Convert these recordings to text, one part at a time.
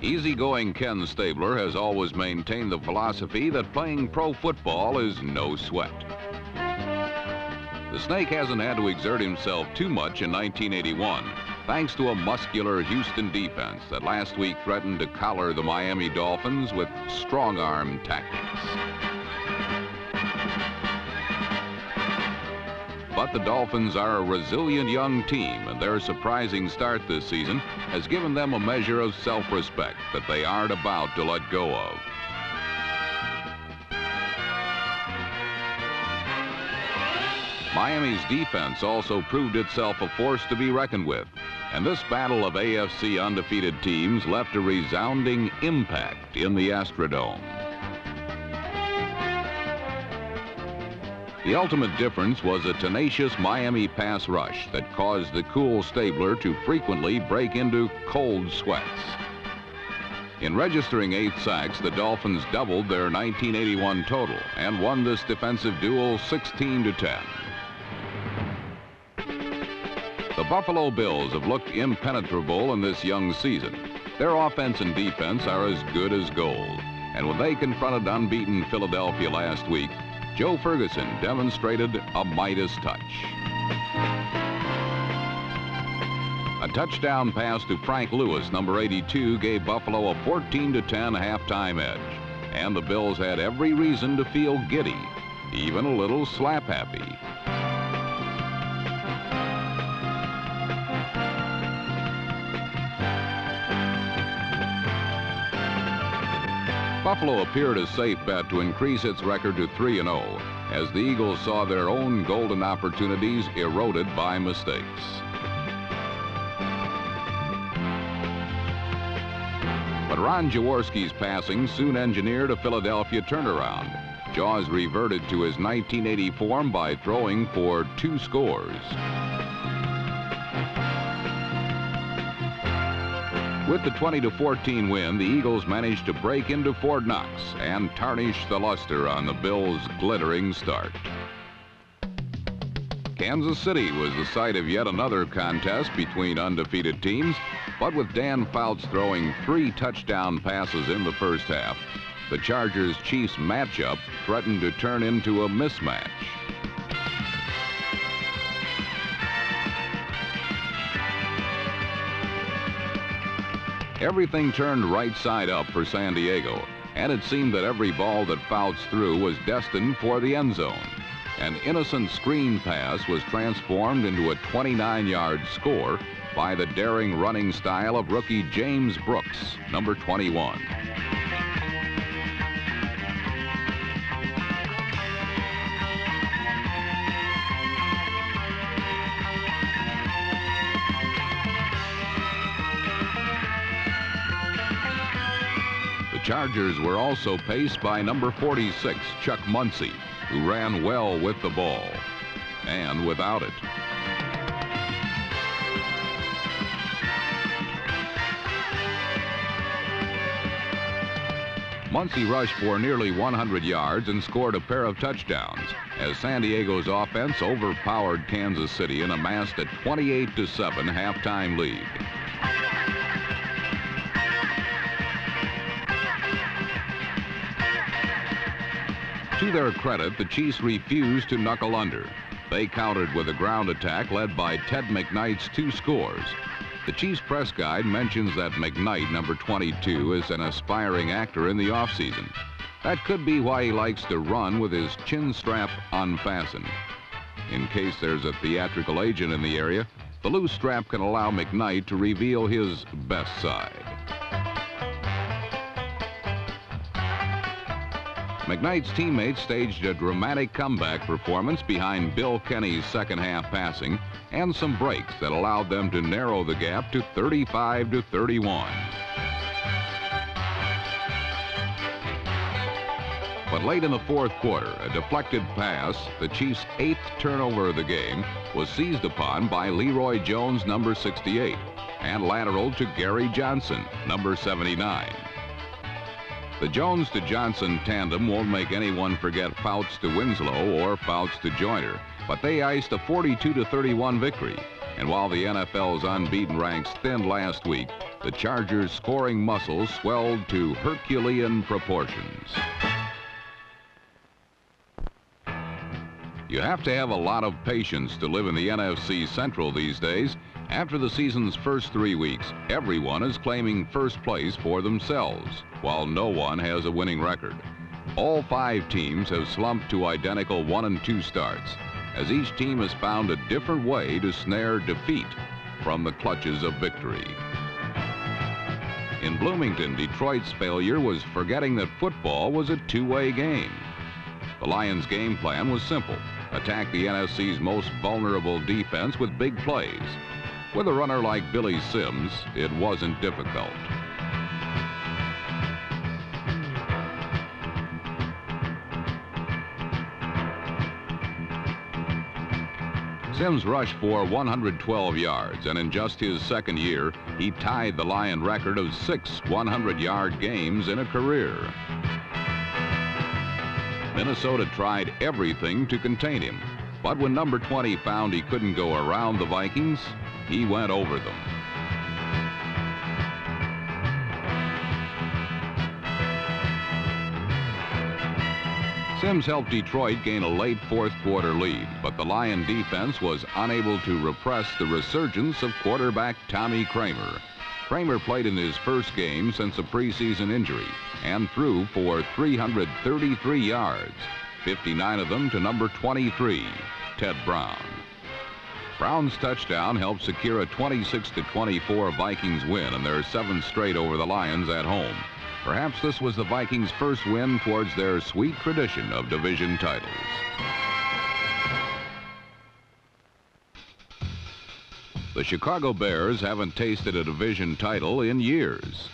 Easygoing Ken Stabler has always maintained the philosophy that playing pro football is no sweat. The Snake hasn't had to exert himself too much in 1981, thanks to a muscular Houston defense that last week threatened to collar the Miami Dolphins with strong-arm tactics. But the Dolphins are a resilient young team, and their surprising start this season has given them a measure of self-respect that they aren't about to let go of. Miami's defense also proved itself a force to be reckoned with, and this battle of AFC undefeated teams left a resounding impact in the Astrodome. The ultimate difference was a tenacious Miami pass rush that caused the cool Stabler to frequently break into cold sweats. In registering 8 sacks, the Dolphins doubled their 1981 total and won this defensive duel 16-10. The Buffalo Bills have looked impenetrable in this young season. Their offense and defense are as good as gold, and when they confronted unbeaten Philadelphia last week, Joe Ferguson demonstrated a Midas touch. A touchdown pass to Frank Lewis, number 82, gave Buffalo a 14-10 halftime edge, and the Bills had every reason to feel giddy, even a little slap-happy. Buffalo appeared a safe bet to increase its record to 3-0 as the Eagles saw their own golden opportunities eroded by mistakes. But Ron Jaworski's passing soon engineered a Philadelphia turnaround. Jaws reverted to his 1980 form by throwing for 2 scores. With the 20-14 win, the Eagles managed to break into Fort Knox and tarnish the luster on the Bills' glittering start. Kansas City was the site of yet another contest between undefeated teams, but with Dan Fouts throwing 3 touchdown passes in the first half, the Chargers-Chiefs matchup threatened to turn into a mismatch. Everything turned right side up for San Diego, and it seemed that every ball that Fouts threw was destined for the end zone. An innocent screen pass was transformed into a 29-yard score by the daring running style of rookie James Brooks, number 21. The Chargers were also paced by number 46, Chuck Muncie, who ran well with the ball and without it. Muncie rushed for nearly 100 yards and scored a pair of touchdowns as San Diego's offense overpowered Kansas City and amassed a 28-7 halftime lead. To their credit, the Chiefs refused to knuckle under. They countered with a ground attack led by Ted McKnight's 2 scores. The Chiefs press guide mentions that McKnight, number 22, is an aspiring actor in the offseason. That could be why he likes to run with his chin strap unfastened. In case there's a theatrical agent in the area, the loose strap can allow McKnight to reveal his best side. McKnight's teammates staged a dramatic comeback performance behind Bill Kenny's second-half passing and some breaks that allowed them to narrow the gap to 35-31. But late in the fourth quarter, a deflected pass, the Chiefs' 8th turnover of the game, was seized upon by Leroy Jones, number 68, and lateral to Gary Johnson, number 79. The Jones to Johnson tandem won't make anyone forget Fouts to Winslow or Fouts to Joyner, but they iced a 42-31 victory. And while the NFL's unbeaten ranks thinned last week, The Chargers' scoring muscle swelled to Herculean proportions. You have to have a lot of patience to live in the NFC Central these days. After the season's first 3 weeks, everyone is claiming first place for themselves, while no one has a winning record. All 5 teams have slumped to identical 1 and 2 starts, as each team has found a different way to snare defeat from the clutches of victory. In Bloomington, Detroit's failure was forgetting that football was a two-way game. The Lions' game plan was simple: attack the NFC's most vulnerable defense with big plays. With a runner like Billy Sims, it wasn't difficult. Sims rushed for 112 yards, and in just his second year, he tied the Lion record of 6 100-yard games in a career. Minnesota tried everything to contain him, but when number 20 found he couldn't go around the Vikings, he went over them. Sims helped Detroit gain a late fourth-quarter lead, but the Lion defense was unable to repress the resurgence of quarterback Tommy Kramer. Kramer played in his first game since a preseason injury and threw for 333 yards, 59 of them to number 23, Ted Brown. Brown's touchdown helped secure a 26-24 Vikings win in their 7th straight over the Lions at home. Perhaps this was the Vikings' first win towards their sweet tradition of division titles. The Chicago Bears haven't tasted a division title in years.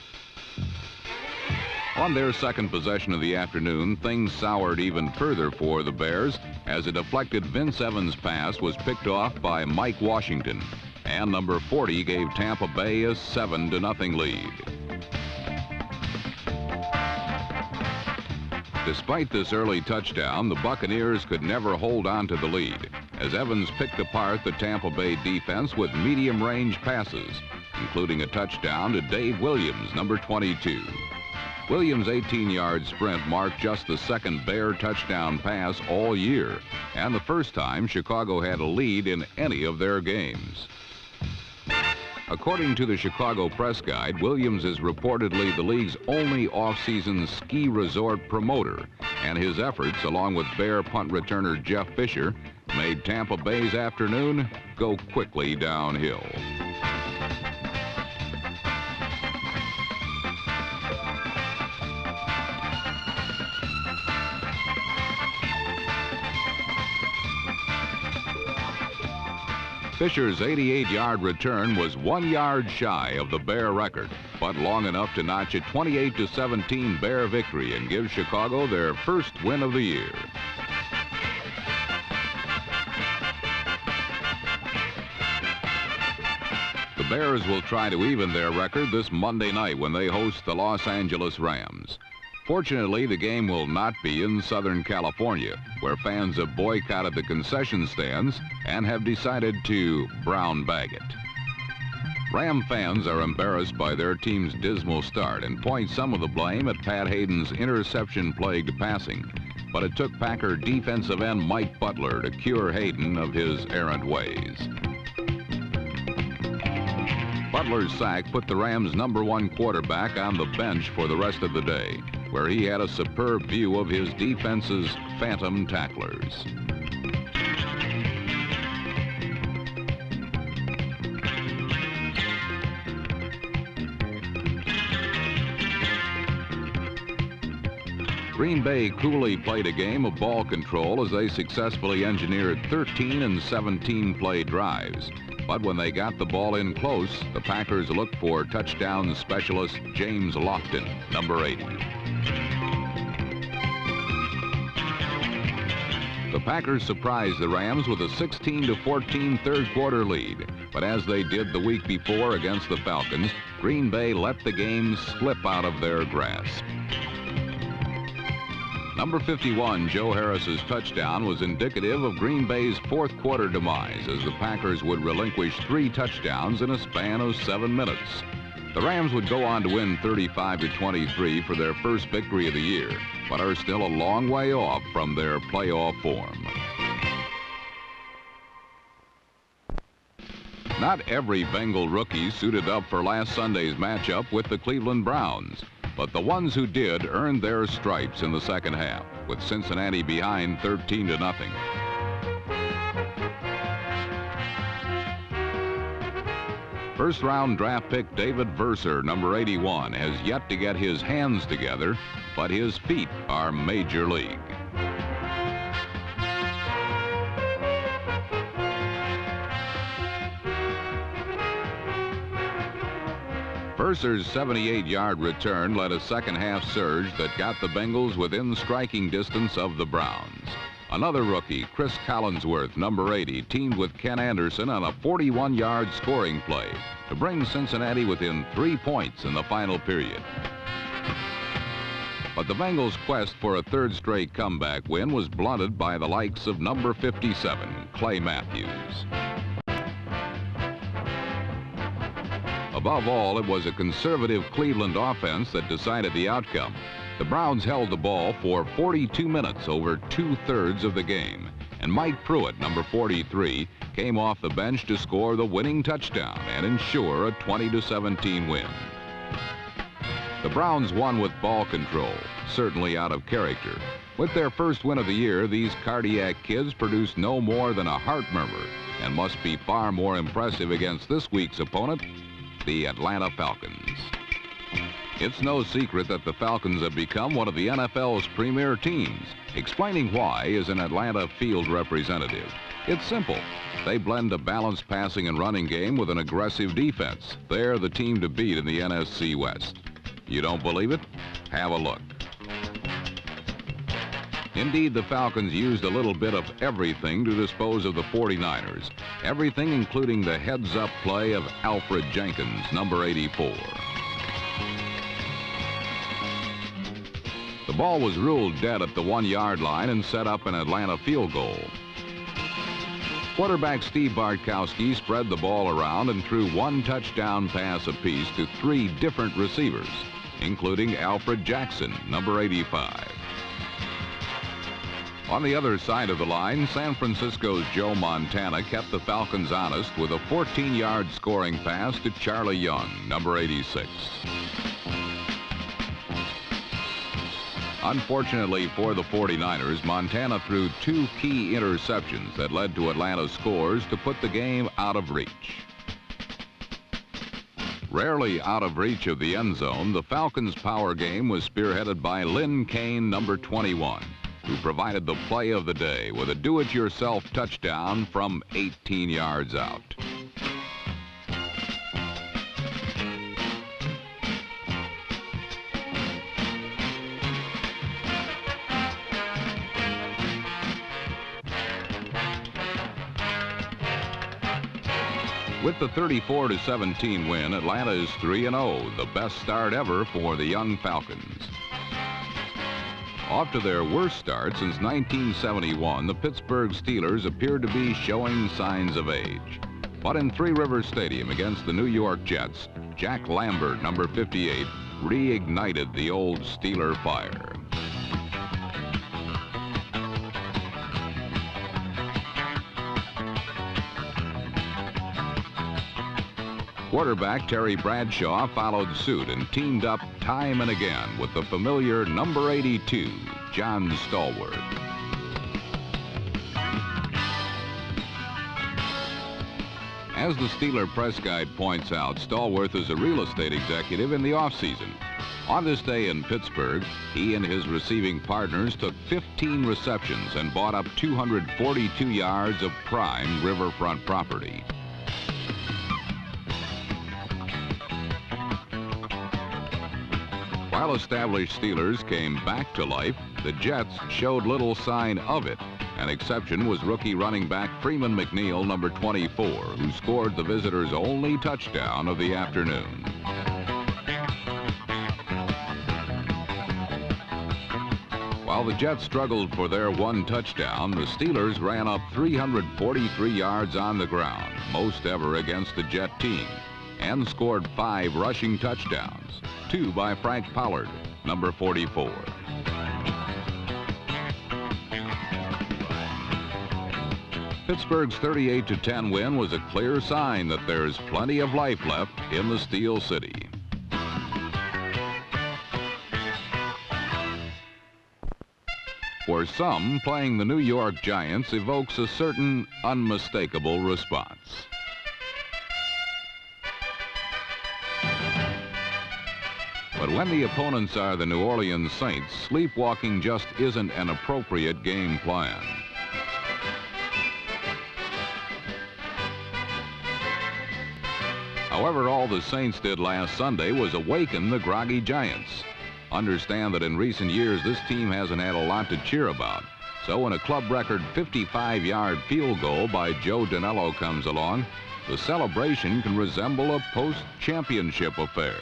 On their second possession of the afternoon, things soured even further for the Bears as a deflected Vince Evans pass was picked off by Mike Washington, and number 40 gave Tampa Bay a 7-0 lead. Despite this early touchdown, the Buccaneers could never hold on to the lead, as Evans picked apart the Tampa Bay defense with medium-range passes, including a touchdown to Dave Williams, number 22. Williams' 18-yard sprint marked just the second Bear touchdown pass all year, and the first time Chicago had a lead in any of their games. According to the Chicago Press Guide, Williams is reportedly the league's only off-season ski resort promoter, and his efforts, along with Bear punt returner Jeff Fisher, made Tampa Bay's afternoon go quickly downhill. Fisher's 88-yard return was 1 yard shy of the Bear record, but long enough to notch a 28-17 Bear victory and give Chicago their first win of the year. The Bears will try to even their record this Monday night when they host the Los Angeles Rams. Fortunately, the game will not be in Southern California, where fans have boycotted the concession stands and have decided to brown bag it. Ram fans are embarrassed by their team's dismal start and point some of the blame at Pat Hayden's interception-plagued passing, but it took Packer defensive end Mike Butler to cure Hayden of his errant ways. Butler's sack put the Rams' #1 quarterback on the bench for the rest of the day, where he had a superb view of his defense's phantom tacklers. Green Bay coolly played a game of ball control as they successfully engineered 13 and 17 play drives. But when they got the ball in close, the Packers looked for touchdown specialist James Lofton, number 80. The Packers surprised the Rams with a 16-14 third-quarter lead. But as they did the week before against the Falcons, Green Bay let the game slip out of their grasp. Number 51, Joe Harris's touchdown, was indicative of Green Bay's fourth-quarter demise, as the Packers would relinquish 3 touchdowns in a span of 7 minutes. The Rams would go on to win 35-23 for their first victory of the year, but are still a long way off from their playoff form. Not every Bengal rookie suited up for last Sunday's matchup with the Cleveland Browns, but the ones who did earned their stripes in the second half, with Cincinnati behind 13-0. First-round draft pick David Verser, number 81, has yet to get his hands together, but his feet are major league. Verser's 78-yard return led a second-half surge that got the Bengals within striking distance of the Browns. Another rookie, Chris Collinsworth, number 80, teamed with Ken Anderson on a 41-yard scoring play to bring Cincinnati within 3 points in the final period. But the Bengals' quest for a third-straight comeback win was blunted by the likes of number 57, Clay Matthews. Above all, it was a conservative Cleveland offense that decided the outcome. The Browns held the ball for 42 minutes over 2/3 of the game, and Mike Pruitt, number 43, came off the bench to score the winning touchdown and ensure a 20-17 win. The Browns won with ball control, certainly out of character. With their first win of the year, these cardiac kids produced no more than a heart murmur and must be far more impressive against this week's opponent, the Atlanta Falcons. It's no secret that the Falcons have become one of the NFL's premier teams. Explaining why is an Atlanta field representative. It's simple. They blend a balanced passing and running game with an aggressive defense. They're the team to beat in the NFC West. You don't believe it? Have a look. Indeed, the Falcons used a little bit of everything to dispose of the 49ers. Everything including the heads-up play of Alfred Jenkins, number 84. The ball was ruled dead at the 1-yard line and set up an Atlanta field goal. Quarterback Steve Bartkowski spread the ball around and threw one touchdown pass apiece to 3 different receivers, including Alfred Jackson, number 85. On the other side of the line, San Francisco's Joe Montana kept the Falcons honest with a 14-yard scoring pass to Charlie Young, number 86. Unfortunately for the 49ers, Montana threw 2 key interceptions that led to Atlanta's scores to put the game out of reach. Rarely out of reach of the end zone, the Falcons' power game was spearheaded by Lynn Kane, number 21, who provided the play of the day with a do-it-yourself touchdown from 18 yards out. With the 34-17 win, Atlanta is 3-0, the best start ever for the young Falcons. Off to their worst start since 1971, the Pittsburgh Steelers appeared to be showing signs of age. But in Three Rivers Stadium against the New York Jets, Jack Lambert, number 58, reignited the old Steeler fire. Quarterback Terry Bradshaw followed suit and teamed up time and again with the familiar number 82, John Stallworth. As the Steeler press guide points out, Stallworth is a real estate executive in the offseason. On this day in Pittsburgh, he and his receiving partners took 15 receptions and bought up 242 yards of prime riverfront property. While established Steelers came back to life, the Jets showed little sign of it. An exception was rookie running back Freeman McNeil, number 24, who scored the visitors' only touchdown of the afternoon. While the Jets struggled for their one touchdown, the Steelers ran up 343 yards on the ground, most ever against the Jet team. and scored 5 rushing touchdowns, 2 by Frank Pollard, number 44. Pittsburgh's 38-10 win was a clear sign that there's plenty of life left in the Steel City. For some, playing the New York Giants evokes a certain unmistakable response. But when the opponents are the New Orleans Saints, sleepwalking just isn't an appropriate game plan. However, all the Saints did last Sunday was awaken the groggy Giants. Understand that in recent years, this team hasn't had a lot to cheer about. So when a club record 55-yard field goal by Joe Danello comes along, the celebration can resemble a post-championship affair.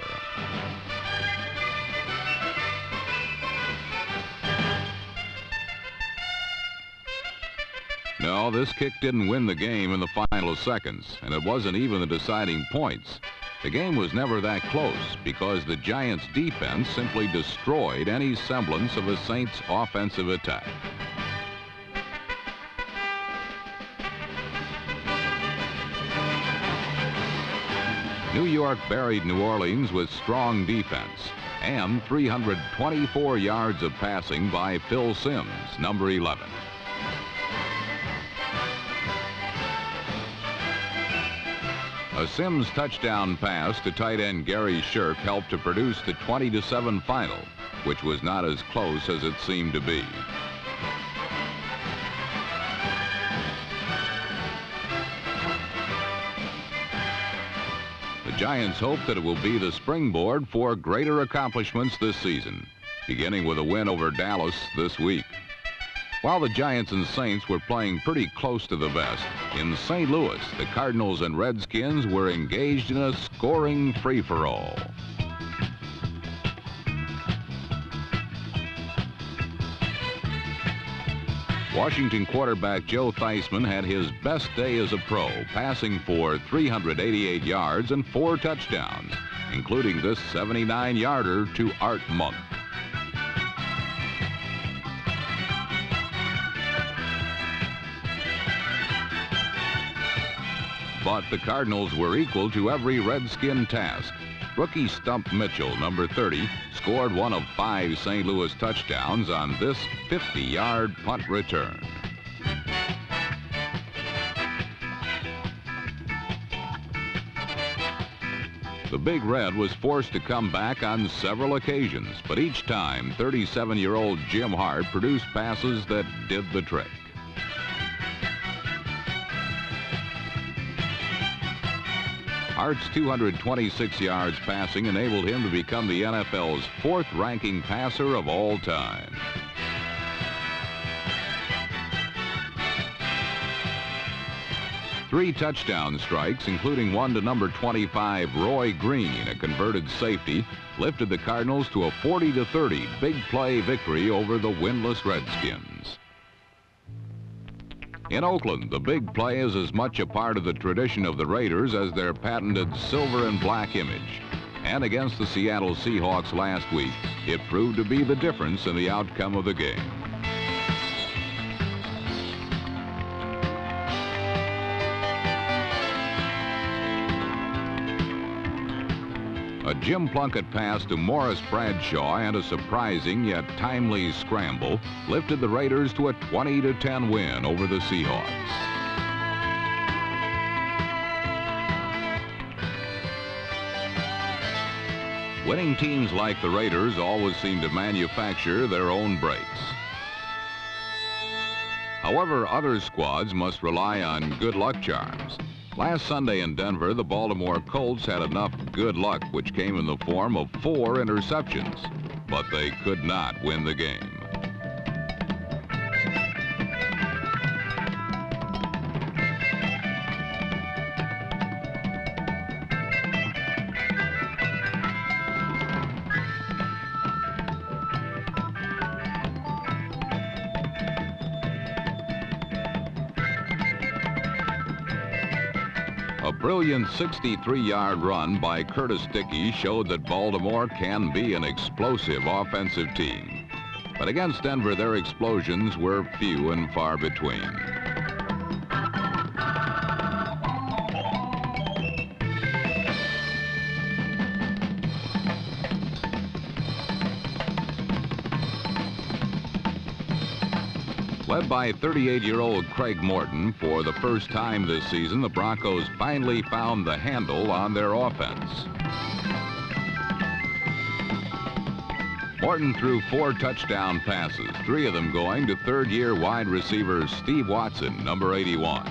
No, this kick didn't win the game in the final seconds, and it wasn't even the deciding points. The game was never that close because the Giants' defense simply destroyed any semblance of a Saints' offensive attack. New York buried New Orleans with strong defense and 324 yards of passing by Phil Simms, number 11. A Simms touchdown pass to tight end Gary Shirk helped to produce the 20-7 final, which was not as close as it seemed to be. The Giants hope that it will be the springboard for greater accomplishments this season, beginning with a win over Dallas this week. While the Giants and Saints were playing pretty close to the vest, in St. Louis, the Cardinals and Redskins were engaged in a scoring free-for-all. Washington quarterback Joe Theismann had his best day as a pro, passing for 388 yards and 4 touchdowns, including this 79-yarder to Art Monk. But the Cardinals were equal to every Redskin task. Rookie Stump Mitchell, number 30, scored one of 5 St. Louis touchdowns on this 50-yard punt return. The Big Red was forced to come back on several occasions, but each time, 37-year-old Jim Hart produced passes that did the trick. Hart's 226 yards passing enabled him to become the NFL's 4th-ranking passer of all time. Three touchdown strikes, including one to number 25, Roy Green, a converted safety, lifted the Cardinals to a 40-30 big play victory over the winless Redskins. In Oakland, the big play is as much a part of the tradition of the Raiders as their patented silver and black image. And against the Seattle Seahawks last week, it proved to be the difference in the outcome of the game. A Jim Plunkett pass to Morris Bradshaw and a surprising yet timely scramble lifted the Raiders to a 20-10 win over the Seahawks. Winning teams like the Raiders always seem to manufacture their own breaks. However, other squads must rely on good luck charms. Last Sunday in Denver, the Baltimore Colts had enough good luck, which came in the form of 4 interceptions, but they could not win the game. A brilliant 63-yard run by Curtis Dickey showed that Baltimore can be an explosive offensive team. But against Denver, their explosions were few and far between. Led by 38-year-old Craig Morton, for the first time this season, the Broncos finally found the handle on their offense. Morton threw 4 touchdown passes, 3 of them going to third-year wide receiver Steve Watson, number 81.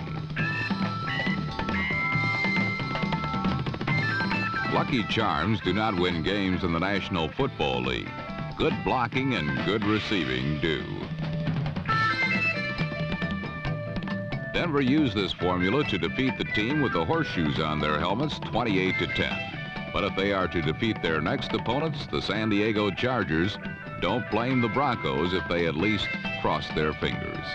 Lucky charms do not win games in the National Football League. Good blocking and good receiving do. Denver used this formula to defeat the team with the horseshoes on their helmets 28-10. But if they are to defeat their next opponents, the San Diego Chargers, don't blame the Broncos if they at least cross their fingers.